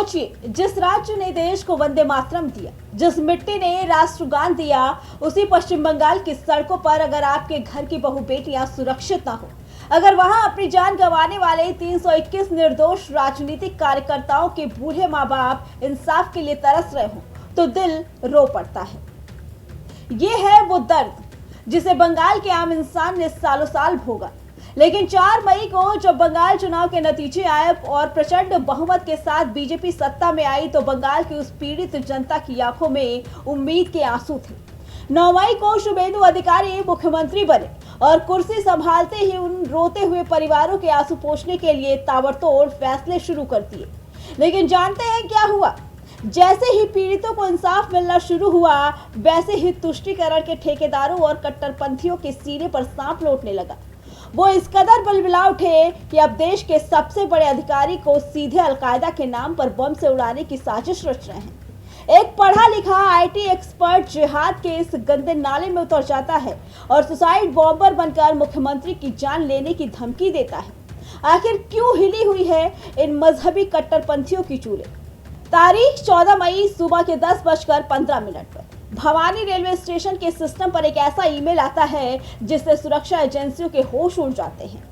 सोचिए, जिस राज्य ने देश को वंदे मातरम दिया, जिस मिट्टी ने राष्ट्रगान दिया, उसी पश्चिम बंगाल की सड़कों पर अगर आपके घर की बहू बेटियां सुरक्षित ना हो, अगर वहां अपनी जान गंवाने वाले 321 निर्दोष राजनीतिक कार्यकर्ताओं के बूढ़े माँ बाप इंसाफ के लिए तरस रहे हो, तो दिल रो पड़ता है। ये है वो दर्द जिसे बंगाल के आम इंसान ने सालों साल भोगा। लेकिन 4 मई को जब बंगाल चुनाव के नतीजे आए और प्रचंड बहुमत के साथ बीजेपी सत्ता में आई, तो बंगाल की उस पीड़ित जनता की आंखों में उम्मीद के आंसू थे। 9 मई को शुभेंदु अधिकारी मुख्यमंत्री बने और कुर्सी संभालते ही उन रोते हुए परिवारों के आंसू पोंछने के लिए ताबड़तोड़ फैसले शुरू कर दिए। लेकिन जानते हैं क्या हुआ? जैसे ही पीड़ितों को इंसाफ मिलना शुरू हुआ, वैसे ही तुष्टीकरण के ठेकेदारों और कट्टरपंथियों के सीने पर सांप लौटने लगा। वो इस कदर बलबिला उठे कि अब देश के सबसे बड़े अधिकारी को सीधे अलकायदा के नाम पर बम से उड़ाने की साजिश रच रहे हैं। एक पढ़ा लिखा आईटी एक्सपर्ट जिहाद के इस गंदे नाले में उतर जाता है और सुसाइड बॉम्बर बनकर मुख्यमंत्री की जान लेने की धमकी देता है। आखिर क्यों हिली हुई है इन मजहबी कट्टरपंथियों की चूल्हे? तारीख 14 मई सुबह के 10:15 पर भवानी रेलवे स्टेशन के सिस्टम पर एक ऐसा ईमेल आता है जिससे सुरक्षा एजेंसियों के होश उड़ जाते हैं।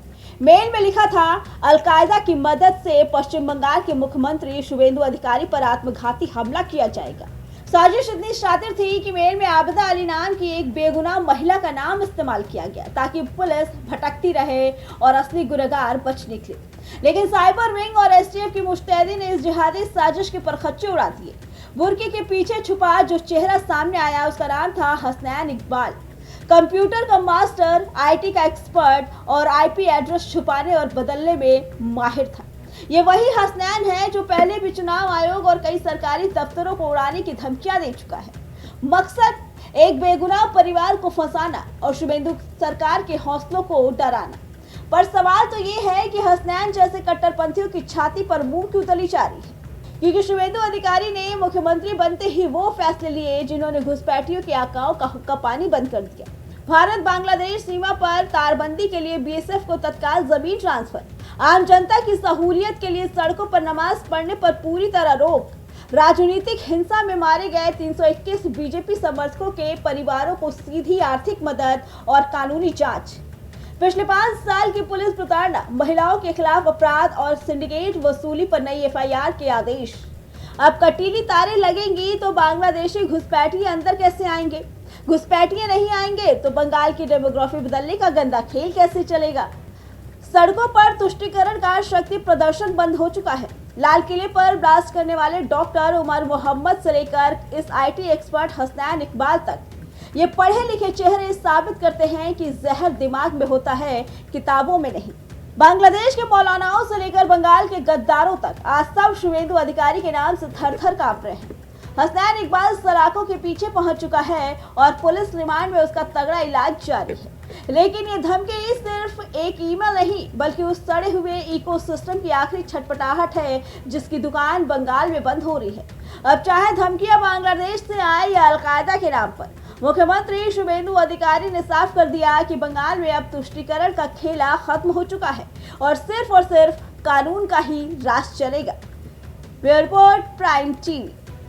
मेल में लिखा था, अलकायदा की मदद से पश्चिम बंगाल के मुख्यमंत्री शुभेंदु अधिकारी पर आत्मघाती हमला किया जाएगा। साजिश इतनी शातिर थी कि मेल में आबिदा अली नाम की एक बेगुनाह महिला का नाम इस्तेमाल किया गया ताकि पुलिस भटकती रहे और असली गुनहगार बच निकले। लेकिन साइबर विंग और एसटीएफ की मुस्तैदी ने इस जिहादी साजिश के परखच्चे उड़ा दिए। बुर्के के पीछे छुपा जो चेहरा सामने आया, उसका नाम था हसनैन इकबाल। कंप्यूटर का मास्टर, आईटी का एक्सपर्ट और आईपी एड्रेस छुपाने और बदलने में माहिर था। ये वही हसनैन है जो पहले भी चुनाव आयोग और कई सरकारी दफ्तरों को उड़ाने की धमकियां दे चुका है। मकसद एक बेगुनाह परिवार को फंसाना और शुभेंदु सरकार के हौसलों को डराना। पर सवाल तो ये है कि हसनैन जैसे कट्टरपंथियों की छाती पर मुंह क्यों तली जा रही है? क्योंकि शुभेंदु अधिकारी ने मुख्यमंत्री बनते ही वो फैसले लिए जिन्होंने घुसपैठियों के आकाओं का हुक्का पानी बंद कर दिया। भारत बांग्लादेश सीमा पर तारबंदी के लिए बीएसएफ को तत्काल जमीन ट्रांसफर, आम जनता की सहूलियत के लिए सड़कों पर नमाज पढ़ने पर पूरी तरह रोक, राजनीतिक हिंसा में मारे गए 321 बीजेपी समर्थकों के परिवारों को सीधी आर्थिक मदद और कानूनी जांच, पिछले 5 साल की पुलिस प्रताड़ना, महिलाओं के खिलाफ अपराध और सिंडिकेट वसूली पर नई एफआईआर के आदेश। अब कटीली तारें लगेंगी तो बांग्लादेशी घुसपैठिए अंदर कैसे आएंगे? घुसपैठिए नहीं आएंगे तो बंगाल की डेमोग्राफी बदलने का गंदा खेल कैसे चलेगा? सड़कों पर तुष्टीकरण का शक्ति प्रदर्शन बंद हो चुका है। लाल किले पर ब्लास्ट करने वाले डॉक्टर उमर मोहम्मद से लेकर इस आईटी एक्सपर्ट हसनैन इकबाल तक, ये पढ़े लिखे चेहरे साबित करते हैं कि जहर दिमाग में होता है, किताबों में नहीं। बांग्लादेश के मौलानाओं से लेकर बंगाल के गद्दारों तक आज सब शुभेंदु अधिकारी के नाम से थर-थर कांप रहे हैं। हसनैन इकबाल सलाखों के पीछे पहुंच चुका है और पुलिस रिमांड में उसका तगड़ा इलाज जारी है। लेकिन ये धमकी सिर्फ एक ईमेल नहीं, बल्कि उस सड़े हुए इकोसिस्टम की आखिरी छटपटाहट है जिसकी दुकान बंगाल में बंद हो रही है। अब चाहे धमकियां बांग्लादेश से आए या अलकायदा के नाम पर, मुख्यमंत्री शुभेंदु अधिकारी ने साफ कर दिया कि बंगाल में अब तुष्टीकरण का खेला खत्म हो चुका है और सिर्फ कानून का ही राज चलेगा। Bureau report, prime TV.